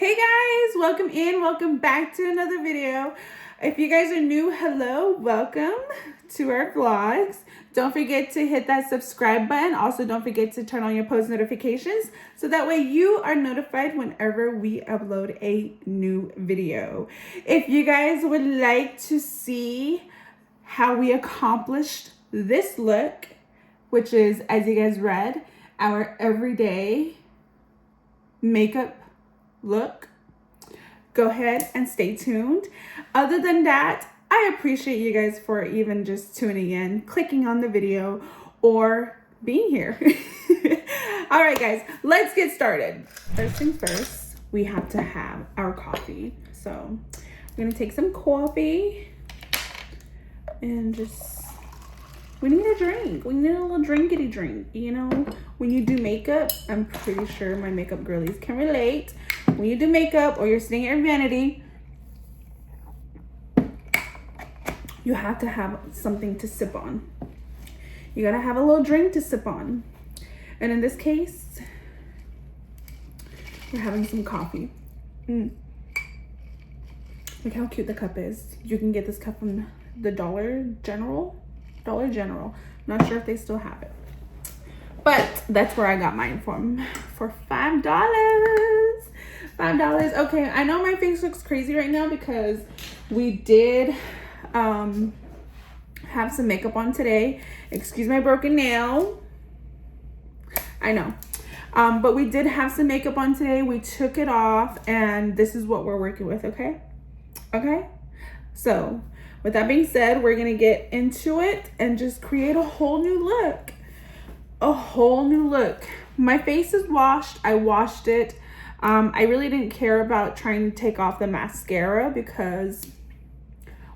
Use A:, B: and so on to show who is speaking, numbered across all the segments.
A: Hey guys, welcome in, welcome back to another video. If you guys are new, hello, welcome to our vlogs. Don't forget to hit that subscribe button. Also, don't forget to turn on your post notifications so that way you are notified whenever we upload a new video. If you guys would like to see how we accomplished this look, which is, as you guys read, our everyday makeup look, go ahead and stay tuned. Other than that, I appreciate you guys for even just tuning in, clicking on the video, or being here. All right, guys, let's get started. First things first, we have to have our coffee. So I'm gonna take some coffee and we need a drink. We need a little drinkity drink. You know, when you do makeup, I'm pretty sure my makeup girlies can relate. When you do makeup or you're sitting at your vanity, you have to have something to sip on. You gotta have a little drink to sip on. And in this case, we're having some coffee. Look how cute the cup is. You can get this cup from the Dollar General. Not sure if they still have it, but that's where I got mine from, for $5. $5. Okay, I know my face looks crazy right now because we did have some makeup on today. Excuse my broken nail. I know. But we did have some makeup on today. We took it off and this is what we're working with, okay? Okay? So, with that being said, we're gonna get into it and just create a whole new look. A whole new look. My face is washed. I washed it. I really didn't care about trying to take off the mascara because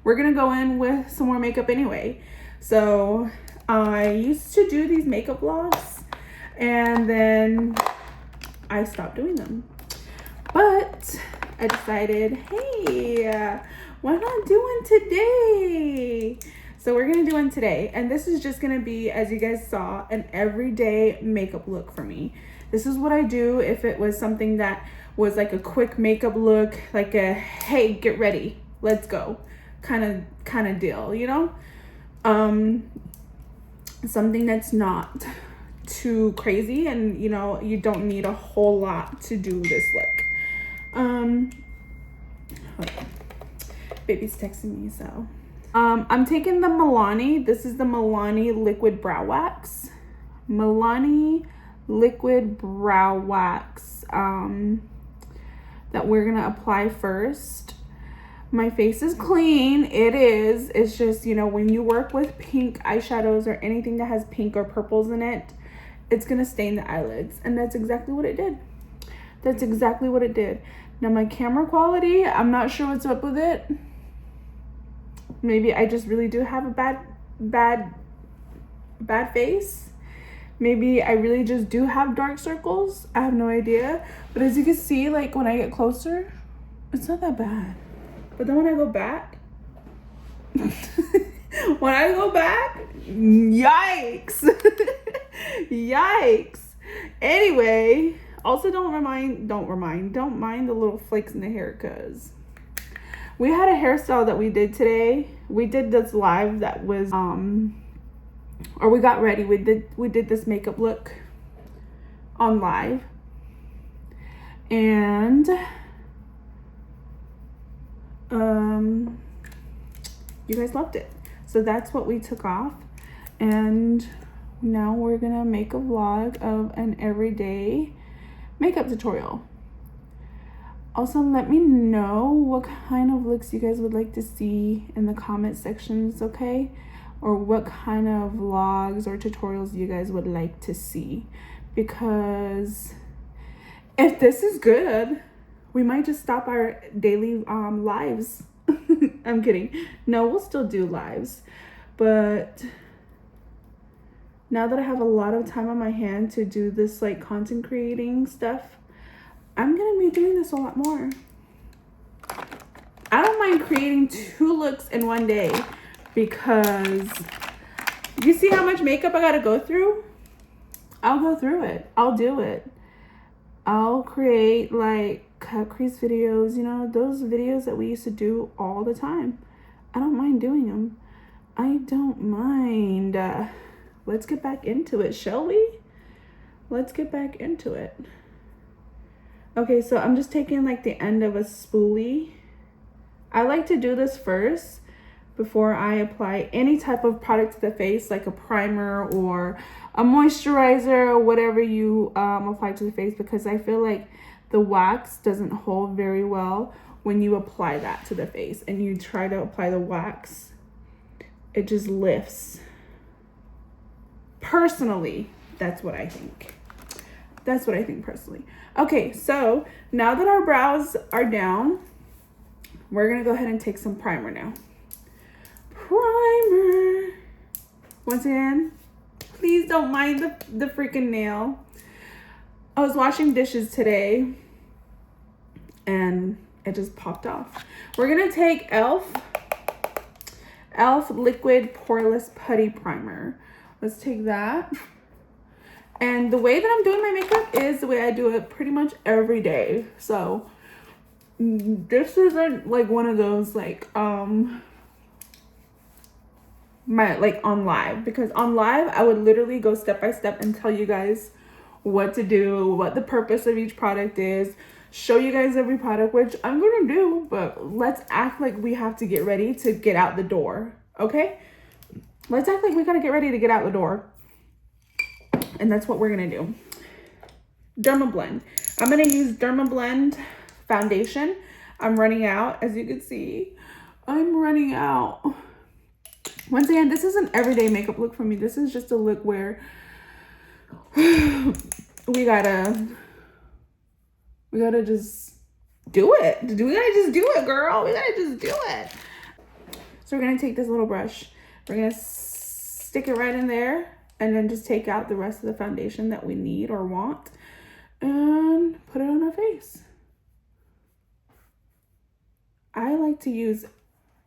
A: we're gonna go in with some more makeup anyway. So I used to do these makeup vlogs and then I stopped doing them. But I decided, hey, why not do one today? So we're gonna do one today. And this is just gonna be, as you guys saw, an everyday makeup look for me. This is what I do if it was something that was like a quick makeup look, like a, hey, get ready, let's go kind of deal, you know? Something that's not too crazy and, you know, you don't need a whole lot to do this look. Hold on. Baby's texting me, so. I'm taking the Milani. This is the Milani Liquid Brow Wax. Milani Liquid Brow Wax that we're gonna apply first. My face is clean. It is. It's just, you know, when you work with pink eyeshadows or anything that has pink or purples in it, it's gonna stain the eyelids. And that's exactly what it did. That's exactly what it did. Now my camera quality, I'm not sure what's up with it. Maybe I just really do have a bad face. Maybe I really just do have dark circles. I have no idea. But as you can see, like when I get closer, it's not that bad. But then when I go back, yikes. Yikes. Anyway, also don't mind the little flakes in the hair because we had a hairstyle that we did today. We did this live that was or we got ready. We did this makeup look on live. And you guys loved it. So that's what we took off. And now we're gonna make a vlog of an everyday makeup tutorial. Also, let me know what kind of looks you guys would like to see in the comment sections, okay? Or what kind of vlogs or tutorials you guys would like to see. Because if this is good, we might just stop our daily lives. I'm kidding. No, we'll still do lives. But now that I have a lot of time on my hand to do this like content creating stuff, I'm gonna be doing this a lot more. I don't mind creating 2 looks in one day because you see how much makeup I gotta go through? I'll go through it. I'll do it. I'll create like cut crease videos, you know, those videos that we used to do all the time. I don't mind doing them. I don't mind. Let's get back into it, shall we? Let's get back into it. Okay, so I'm just taking like the end of a spoolie. I like to do this first before I apply any type of product to the face, like a primer or a moisturizer or whatever you apply to the face, because I feel like the wax doesn't hold very well when you apply that to the face and you try to apply the wax. It just lifts. Personally, that's what I think. That's what I think personally. Okay, so now that our brows are down, we're gonna go ahead and take some primer now. Primer. Once again, please don't mind the freaking nail. I was washing dishes today and it just popped off. We're gonna take e.l.f. Liquid Poreless Putty Primer. Let's take that. And the way that I'm doing my makeup is the way I do it pretty much every day. So this isn't like one of those like on live, because on live I would literally go step by step and tell you guys what to do, what the purpose of each product is, show you guys every product, which I'm gonna do, but let's act like we have to get ready to get out the door. Okay, let's act like we gotta get ready to get out the door. And that's what we're gonna do. Dermablend. I'm gonna use Dermablend foundation. I'm running out, as you can see. I'm running out. Once again, this is an everyday makeup look for me. This is just a look where we gotta just do it. We gotta just do it, girl. We gotta just do it. So we're gonna take this little brush. We're gonna stick it right in there, and then just take out the rest of the foundation that we need or want and put it on our face. I like to use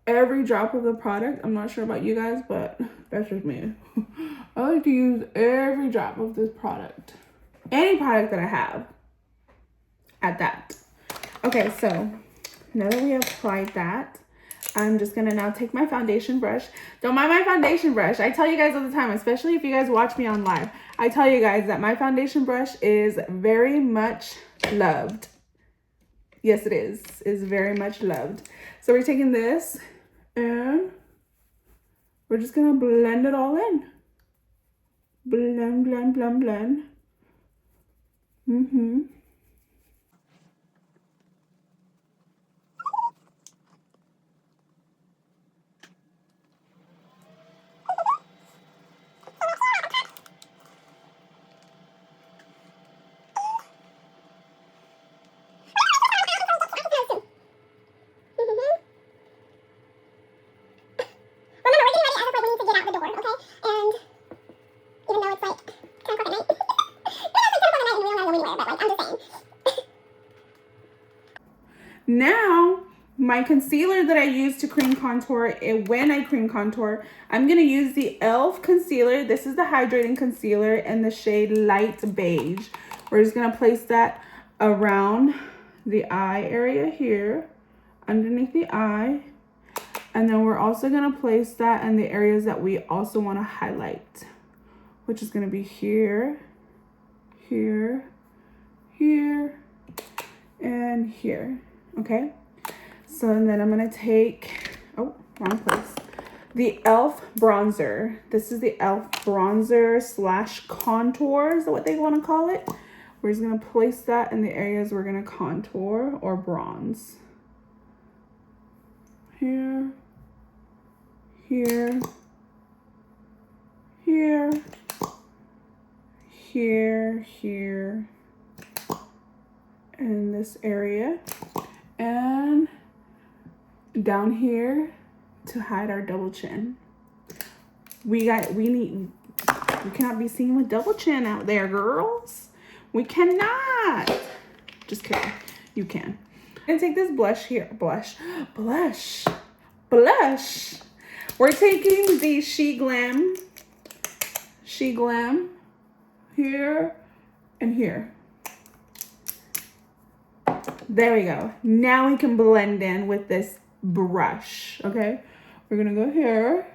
A: every drop of the product. I'm not sure about you guys, but that's just me. I like to use every drop of this product. Any product that I have at that. Okay, so now that we have applied that, I'm just gonna now take my foundation brush. Don't mind my foundation brush. I tell you guys all the time, especially if you guys watch me on live, I tell you guys that my foundation brush is very much loved. Yes, it is very much loved. So we're taking this and we're just gonna blend it all in. Blend, blend, blend, blend. Now, my concealer that I use to cream contour, when I cream contour, I'm going to use the e.l.f. concealer. This is the hydrating concealer in the shade Light Beige. We're just going to place that around the eye area here, underneath the eye. And then we're also going to place that in the areas that we also want to highlight, which is going to be here, here, here, and here. Okay, so and then I'm gonna take, oh, wrong place, the e.l.f. bronzer. This is the e.l.f. bronzer slash contour is what they want to call it. We're just gonna place that in the areas we're gonna contour or bronze. Here, here, here, here, here, in this area. And down here to hide our double chin. We cannot be seen with double chin out there, girls. We cannot. Just kidding. You can. I'm gonna take this blush here. Blush. We're taking the She Glam here and here. There we go. Now we can blend in with this brush, okay? We're gonna go here.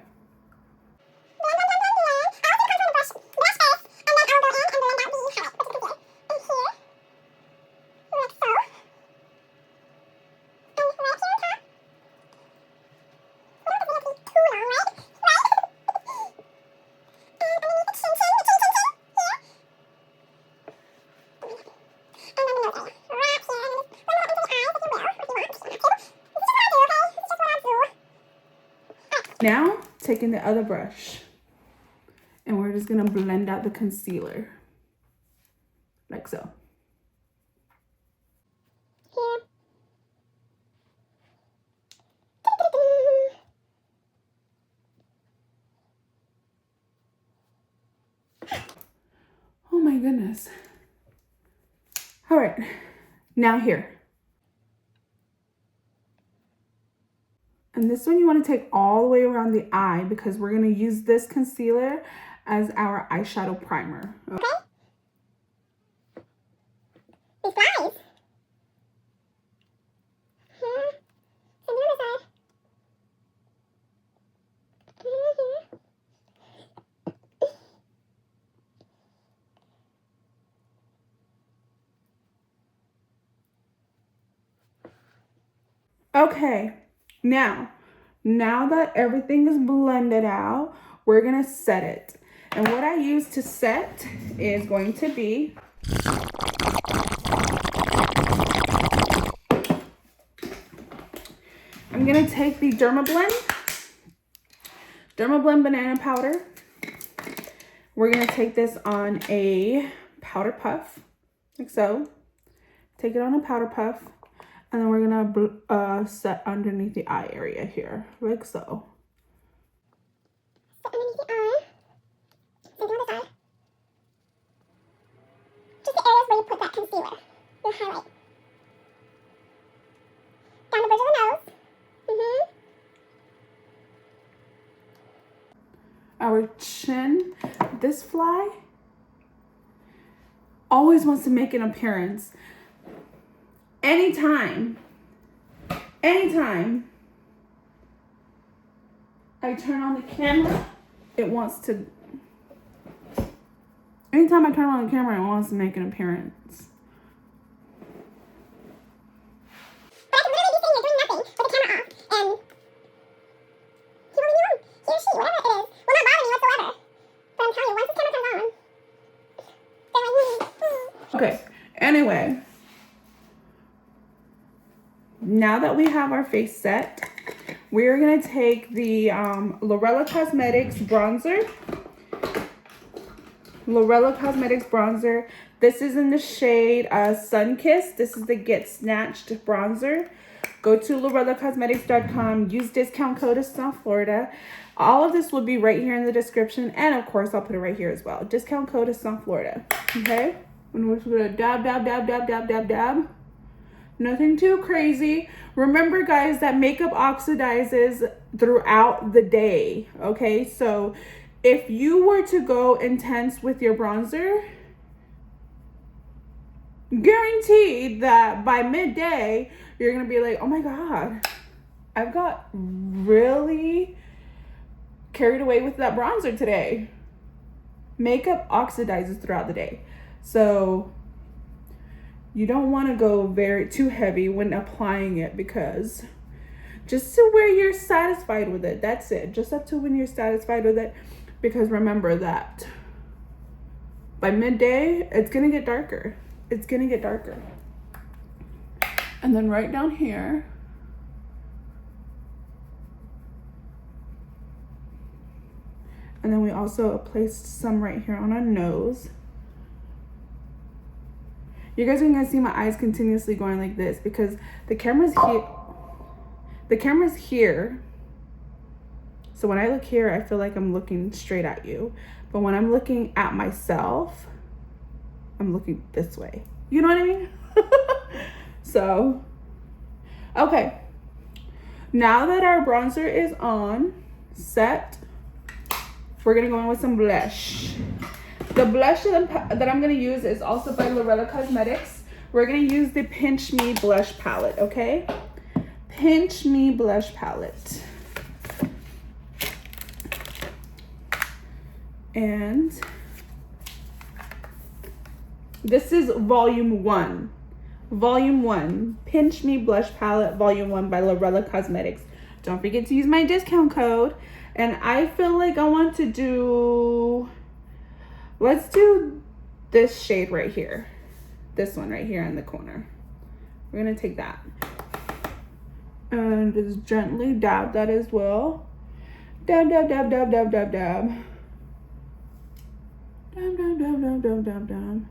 A: Now, taking the other brush, and we're just gonna blend out the concealer, like so. Oh my goodness. All right, now here. And this one you want to take all the way around the eye because we're going to use this concealer as our eyeshadow primer. Okay. These flies. Okay, now that everything is blended out, we're gonna set it. And what I use to set is going to be I'm gonna take the Dermablend banana powder. We're gonna take this on a powder puff, like so. Take it on a powder puff. And then we're gonna set underneath the eye area here, like so. Set underneath the eye. Center of the eye. Just the areas where you put that concealer. Your highlight. Down the bridge of the nose. Our chin. This fly always wants to make an appearance. Anytime I turn on the camera, it wants to make an appearance. But I can literally be sitting here doing nothing with the camera off, and he will leave me alone. He or she, whatever it is, will not bother me whatsoever. But I'm telling you, once the camera comes on, they're like, Okay, anyway. Now that we have our face set, we're going to take the Lorella Cosmetics bronzer. This is in the shade Sunkissed. This is the Get Snatched bronzer. Go to lorellacosmetics.com. Use discount code Asdzáá Florida. All of this will be right here in the description. And of course, I'll put it right here as well. Discount code Asdzáá Florida. Okay? And we're just going to dab, dab, dab, dab, dab, dab, dab. Nothing too crazy. Remember, guys, that makeup oxidizes throughout the day, okay? So if you were to go intense with your bronzer, guaranteed that by midday, you're going to be like, oh my God, I've got really carried away with that bronzer today. Makeup oxidizes throughout the day. So you don't want to go too heavy when applying it, because just to where you're satisfied with it. That's it. Just up to when you're satisfied with it. Because remember that by midday, it's going to get darker. It's going to get darker. And then right down here, and then we also placed some right here on our nose. You guys are gonna see my eyes continuously going like this because the camera's here. The camera's here. So when I look here, I feel like I'm looking straight at you. But when I'm looking at myself, I'm looking this way. You know what I mean? So, okay. Now that our bronzer is on, set, we're gonna go in with some blush. The blush that I'm going to use is also by Lorella Cosmetics. we're gonna use the Pinch Me blush palette, okay? Pinch Me blush palette. And this is volume 1. Volume 1. Pinch Me blush palette, volume 1 by Lorella Cosmetics. Don't forget to use my discount code. And I feel like I want to do, let's do this shade right here. This one right here in the corner. We're gonna take that. And just gently dab that as well. Dab, dab, dab, dab, dab, dab, dab. Dab, dab, dab, dab, dab, dab, dab.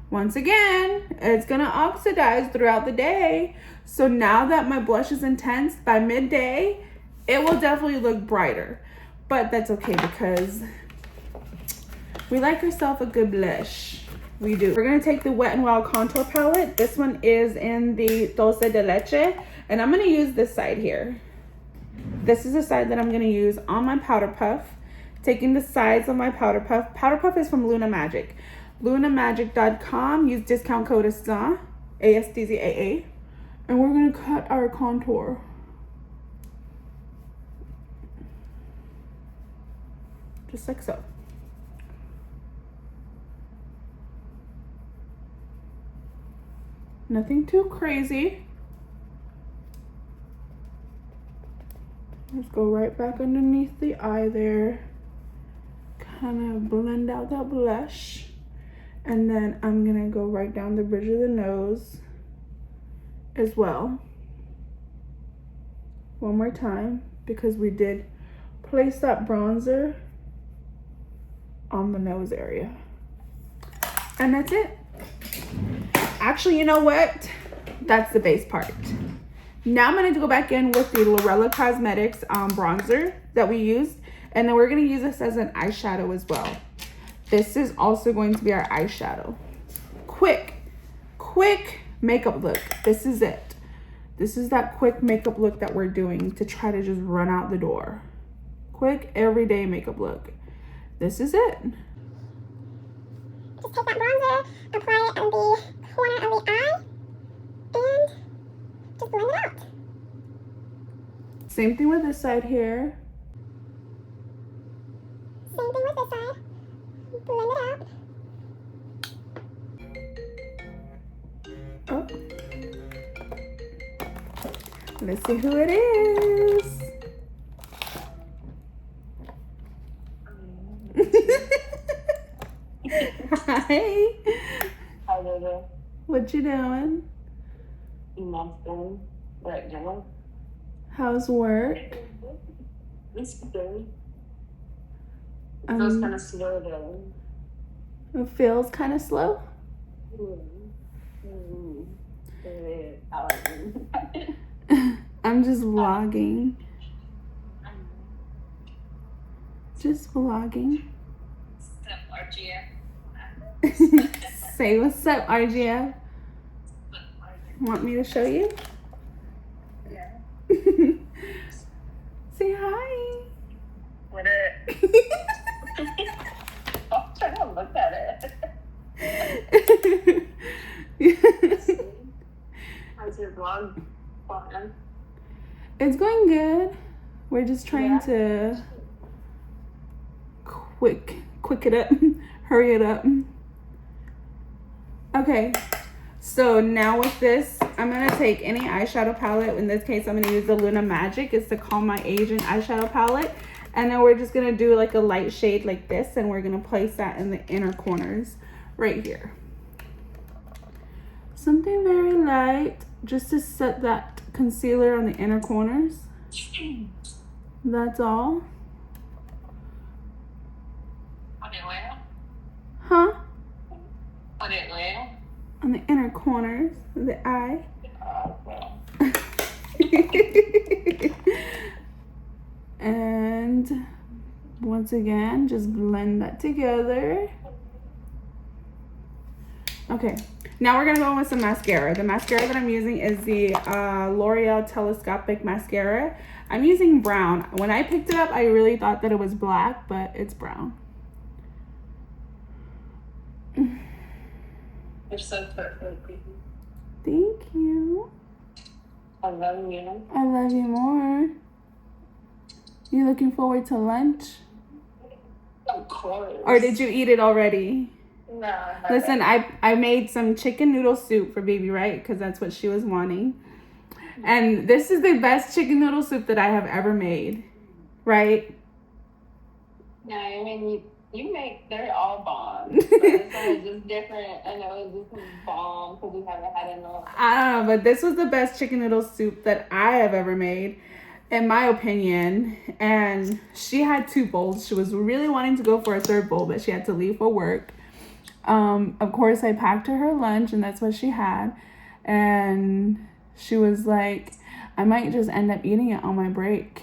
A: Once again, it's gonna oxidize throughout the day. So now that my blush is intense, by midday, it will definitely look brighter. But that's okay because we like ourselves a good blush. We do. We're gonna take the Wet n Wild contour palette. This one is in the Dulce de Leche. And I'm gonna use this side here. This is the side that I'm gonna use on my powder puff. Taking the sides of my powder puff. Powder puff is from Luna Magic. LunaMagic.com. Use discount code Asdzáá, ASDZAA. And we're gonna cut our contour. Just like so. Nothing too crazy. Let's go right back underneath the eye there. Kind of blend out that blush. And then I'm gonna go right down the bridge of the nose as well. One more time, because we did place that bronzer on the nose area. And that's it. Actually, you know what? That's the base part. Now I'm going to go back in with the Lorella Cosmetics bronzer that we used. And then we're going to use this as an eyeshadow as well. This is also going to be our eyeshadow. Quick makeup look. This is it. This is that quick makeup look that we're doing to try to just run out the door. Quick, everyday makeup look. This is it.
B: Just take that bronzer, apply it on the corner of the eye, and just blend it out.
A: Same thing with this side here.
B: Same thing with this side. Blend it out.
A: Oh. Let's see who it is. Hi.
C: Hi, Lulu.
A: What you doing?
C: Nothing right now.
A: How's work?
C: It's good. It feels kind of slow though.
A: It feels kind of slow. I'm just vlogging. Just vlogging. Say what's up, RGF. Want me to show you?
C: Yeah.
A: Say hi.
C: What it? I'm trying to look at it. How's your vlog going?
A: It's going good. We're just trying to quick it up, hurry it up. Okay, so now with this, I'm gonna take any eyeshadow palette. In this case, I'm gonna use the Luna Magic. It's the Call My Asian eyeshadow palette. And then we're just gonna do like a light shade like this, and we're gonna place that in the inner corners right here. Something very light, just to set that concealer on the inner corners. That's all. Huh? On the inner corners of the eye. And once again, just blend that together. Okay, now we're gonna go in with some mascara. The mascara that I'm using is the L'Oreal Telescopic Mascara. I'm using brown. When I picked it up, I really thought that it was black, but it's brown.
C: You're so perfect.
A: Thank you.
C: I love you.
A: I love you more. You looking forward to lunch?
C: Of course.
A: Or did you eat it already?
C: No. not
A: Listen,
C: that.
A: I made some chicken noodle soup for baby, right? Because that's what she was wanting. And this is the best chicken noodle soup that I have ever made, right?
C: No, I mean, you make, they're all bombs. But this one is just different. I know it's just bomb because we haven't had it in a while.
A: I don't know, but this was the best chicken noodle soup that I have ever made, in my opinion. And she had 2 bowls. She was really wanting to go for a 3rd bowl, but she had to leave for work. Of course, I packed her lunch, and that's what she had. And she was like, I might just end up eating it on my break.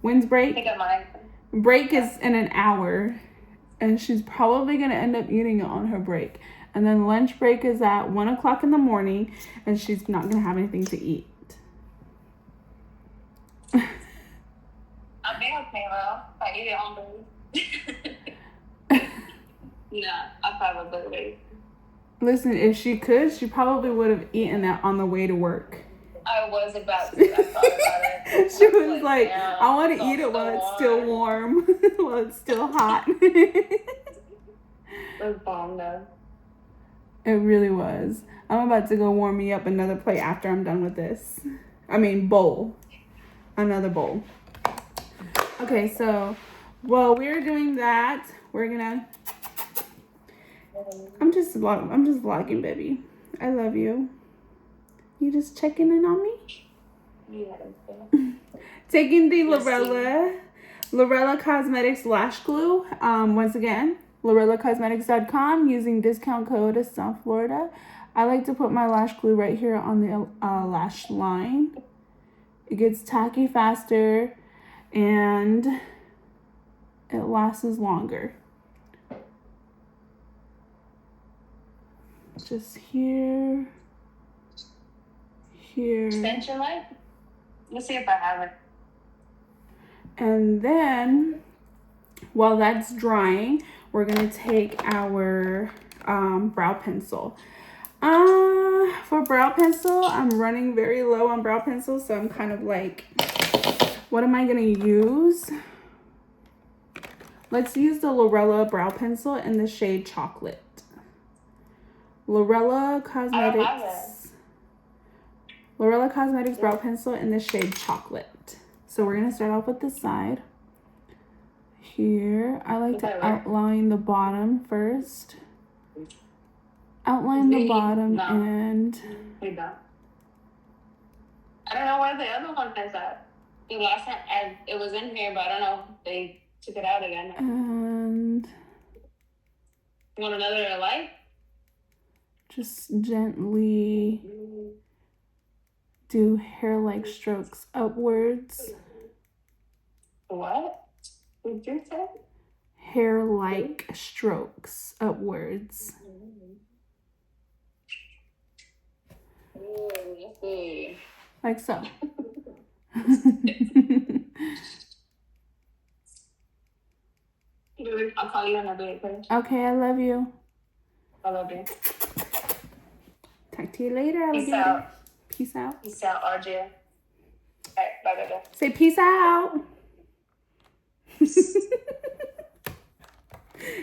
A: When's
C: I
A: break?
C: think I might.
A: Break is in an hour, and she's probably going to end up eating it on her break. And then lunch break is at 1 o'clock in the morning, and she's not going to have anything to eat.
C: I'll be okay, though. If I eat it on break. No, I probably would.
A: Listen, if she could, she probably would have eaten that on the way to work.
C: I was about to. I thought about it.
A: She was like,
C: damn,
A: I want to
C: it's
A: eat it while
C: so
A: it's still warm, while it's still hot.
C: It was bomb, though.
A: It really was. I'm about to go warm me up another plate after I'm done with this. Bowl. Another bowl. Okay, so while we're doing that, we're gonna... I'm just vlogging, baby. I love you. You just checking in on me?
C: Yeah.
A: Taking the Lorella Cosmetics Lash Glue. Once again, lorellacosmetics.com, using discount code Asdzáá Florida. I like to put my lash glue right here on the lash line. It gets tacky faster and it lasts longer. Just here.
C: Extension light? Let's see if I have it.
A: And then, while that's drying, we're going to take our brow pencil. For brow pencil, I'm running very low on brow pencil, so I'm kind of like, what am I going to use? Let's use the Lorella brow pencil in the shade Chocolate. Lorella Cosmetics brow pencil in the shade Chocolate. So we're gonna start off with this side. Here, I like to outline the bottom first. Outline the bottom and...
C: I don't know where the other one is at. The last time it was in here, but I don't know if they took it out again.
A: And...
C: You want another light?
A: Just gently do hair-like strokes upwards.
C: What? What did you say?
A: Hair-like strokes upwards.
C: Let's see.
A: Like so.
C: I'll call you when I do it, please.
A: Okay, I love you.
C: I love you.
A: Talk to you later, alligator.
C: Peace out.
A: Peace out.
C: Peace out, RJ. All right, bye.
A: Say peace out.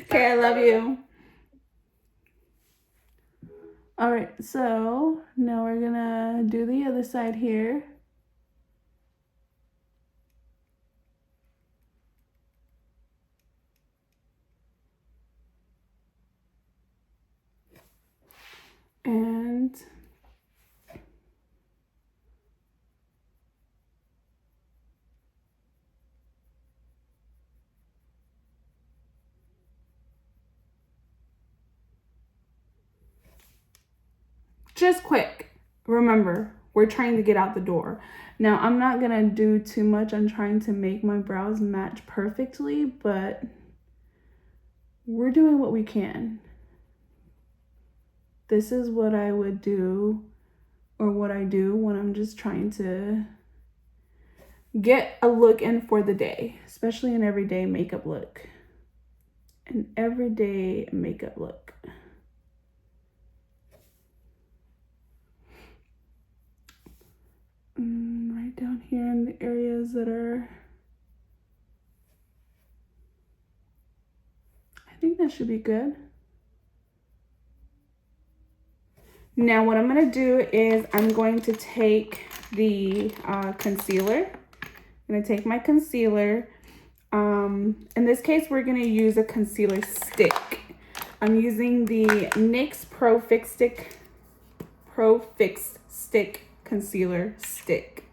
A: Okay, I love you. All right, so now we're gonna do the other side here. And just quick, remember, we're trying to get out the door. Now, I'm not gonna do too much on trying to make my brows match perfectly, but we're doing what we can. This is what I would do, or what I do when I'm just trying to get a look in for the day, especially an everyday makeup look. An everyday makeup look. the areas that are, I think that should be good. Now what I'm gonna do is I'm going to take the concealer. I'm gonna take my concealer. In this case, we're gonna use a concealer stick. I'm using the NYX Pro Fix Stick Concealer Stick.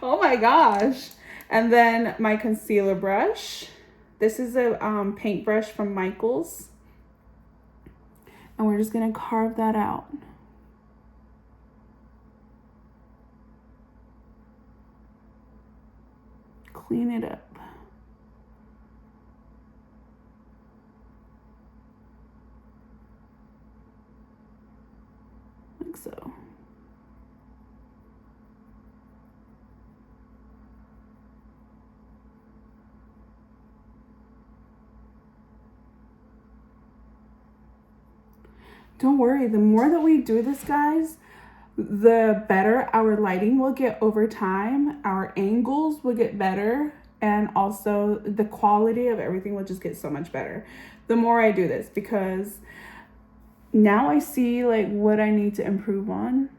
A: Oh my gosh. And then my concealer brush. This is a paintbrush from Michaels. And we're just gonna carve that out. Clean it up. Like so. Don't worry, the more that we do this, guys, the better our lighting will get over time. Our angles will get better, and also the quality of everything will just get so much better the more I do this, because now I see like what I need to improve on.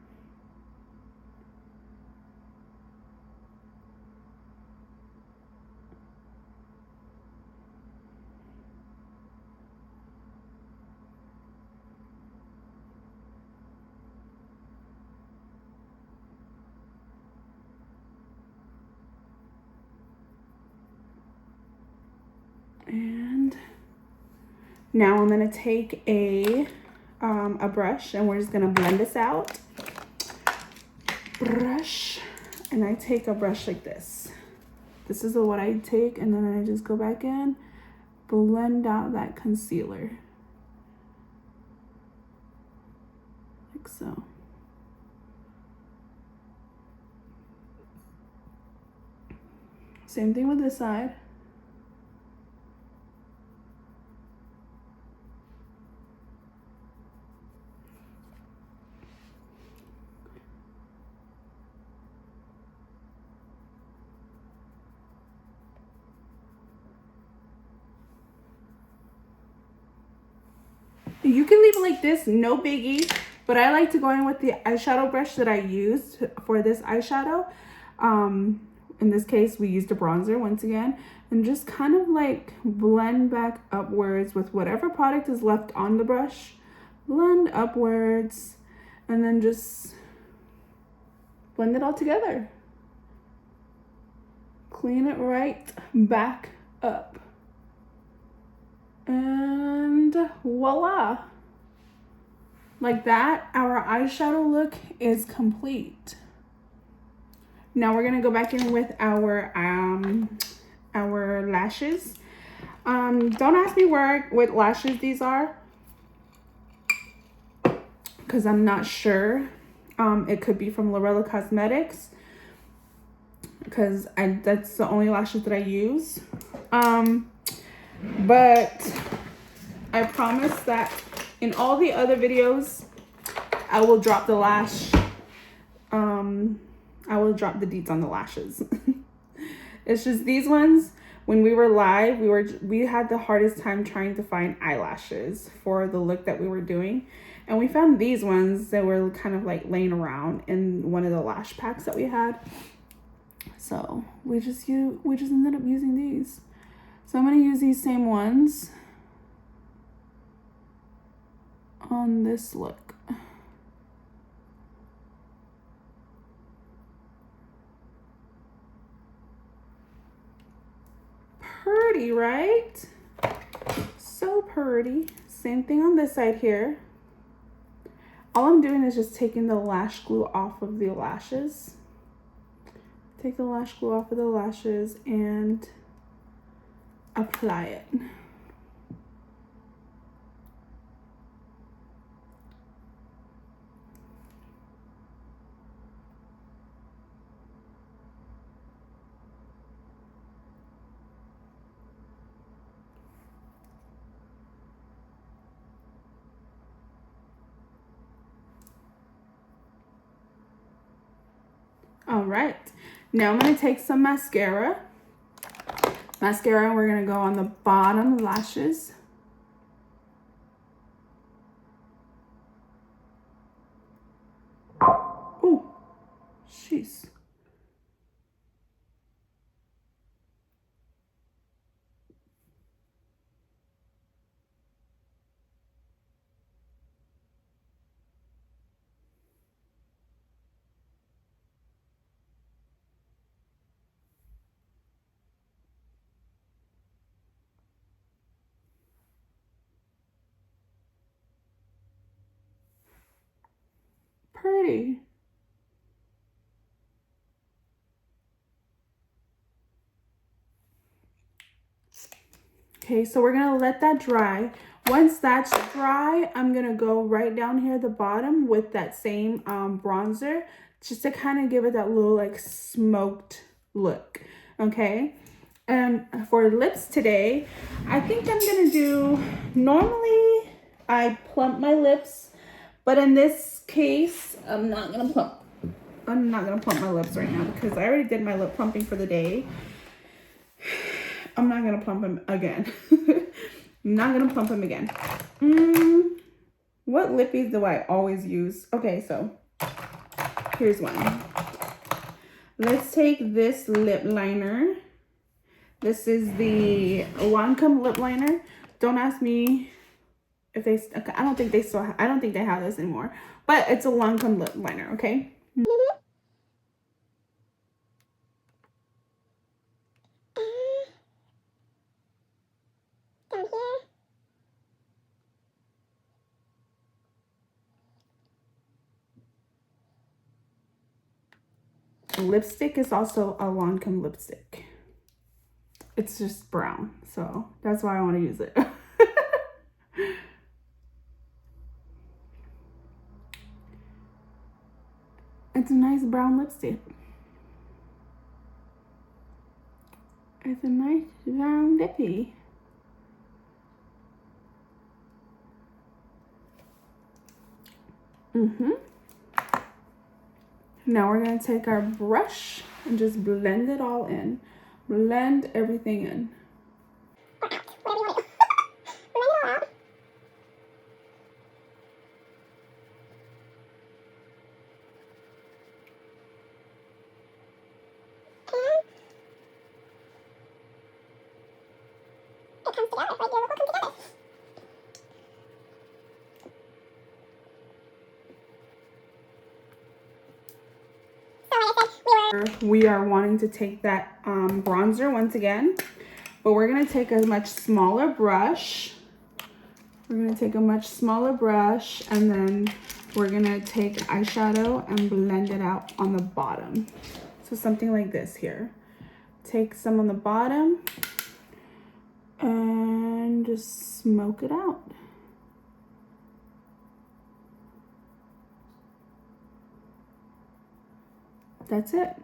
A: And now I'm gonna take a brush, and we're just gonna blend this out. Brush, and I take a brush like this. This is what I take, and then I just go back in, blend out that concealer. Like so. Same thing with this side. You can leave it like this, no biggie, but I like to go in with the eyeshadow brush that I used for this eyeshadow. In this case, we used a bronzer once again, and just kind of like blend back upwards with whatever product is left on the brush. Blend upwards, and then just blend it all together. Clean it right back up. And voila. Like that, our eyeshadow look is complete. Now we're gonna go back in with our lashes. Don't ask me what lashes these are, because I'm not sure. It could be from Lorella Cosmetics, because that's the only lashes that I use. But I promise that in all the other videos, I will drop the lash. I will drop the deets on the lashes. It's just these ones, when we were live, we had the hardest time trying to find eyelashes for the look that we were doing. And we found these ones that were kind of like laying around in one of the lash packs that we had. So we just ended up using these. So I'm going to use these same ones on this look. Pretty, right? So pretty. Same thing on this side here. All I'm doing is just taking the lash glue off of the lashes. Take the lash glue off of the lashes and apply it. All right, now I'm gonna take some mascara. Mascara, we're gonna go on the bottom lashes. Oh, jeez. Pretty. Okay, so we're gonna let that dry. Once that's dry, I'm gonna go right down here at the bottom with that same bronzer, just to kind of give it that little like smoked look, okay? And for lips today, I think I'm gonna do, normally I plump my lips, but in this case, I'm not gonna plump my lips right now because I already did my lip plumping for the day. I'm not gonna plump him again. I'm not gonna plump him again. What lippies do I always use? Okay, so here's one. Let's take this lip liner. This is the Lancome lip liner. Don't ask me if they, okay, I don't think they have this anymore, but it's a Lancome lip liner, okay?
B: Down here.
A: Lipstick is also a Lancome lipstick. It's just brown, so that's why I want to use it. It's a nice brown lipstick. It's a nice brown lippy. Now we're gonna take our brush and just blend it all in. Blend everything in.
B: Whatever you want to do. Blend it all out. And it comes together, right? Your look will come together.
A: We are wanting to take that bronzer once again, but we're gonna take a much smaller brush. We're gonna take a much smaller brush, and then we're gonna take eyeshadow and blend it out on the bottom. So something like this here. Take some on the bottom and just smoke it out. That's it.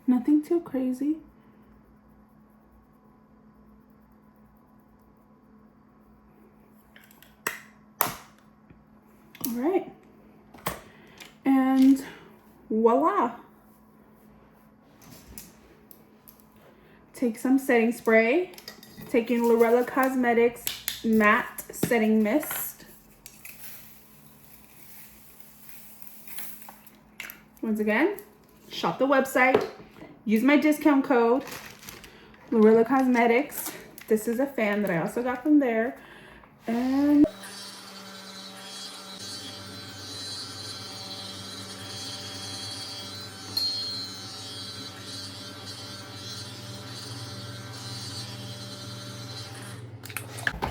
A: Nothing too crazy. All right. And voila. Take some setting spray. Taking Lorella Cosmetics Matte Setting Mist. Once again, shop the website. Use my discount code, Lorella Cosmetics. This is a fan that I also got from there. And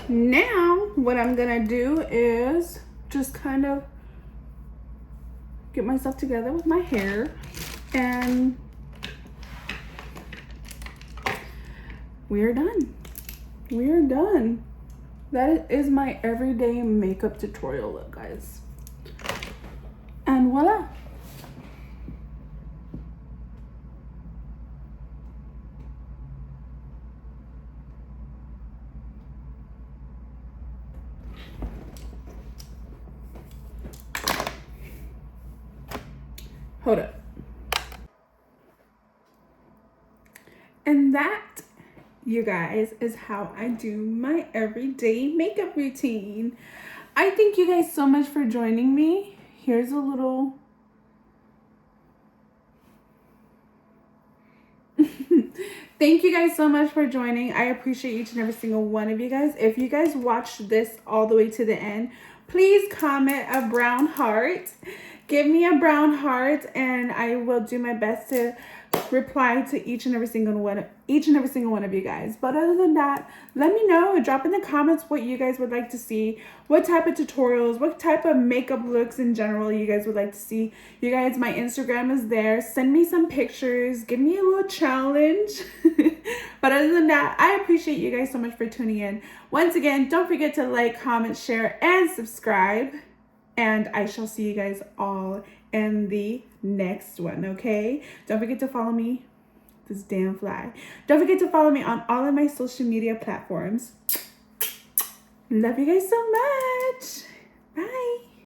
A: now what I'm gonna do is just kind of get myself together with my hair, and we are done. We are done. That is my everyday makeup tutorial look, guys. And voila. Hold up. And that, you guys, is how I do my everyday makeup routine. I thank you guys so much for joining me. Here's a little... Thank you guys so much for joining. I appreciate each and every single one of you guys. If you guys watched this all the way to the end, please comment a brown heart. Give me a brown heart and I will do my best to reply to each and every single one of you guys. But other than that, let me know, drop in the comments what you guys would like to see, what type of tutorials, what type of makeup looks in general you guys would like to see. You guys, my Instagram is there. Send me some pictures, give me a little challenge. But other than that, I appreciate you guys so much for tuning in. Once again, don't forget to like, comment, share, and subscribe. And I shall see you guys all in the next one, okay? Don't forget to follow me. This damn fly. Don't forget to follow me on all of my social media platforms. Love you guys so much. Bye.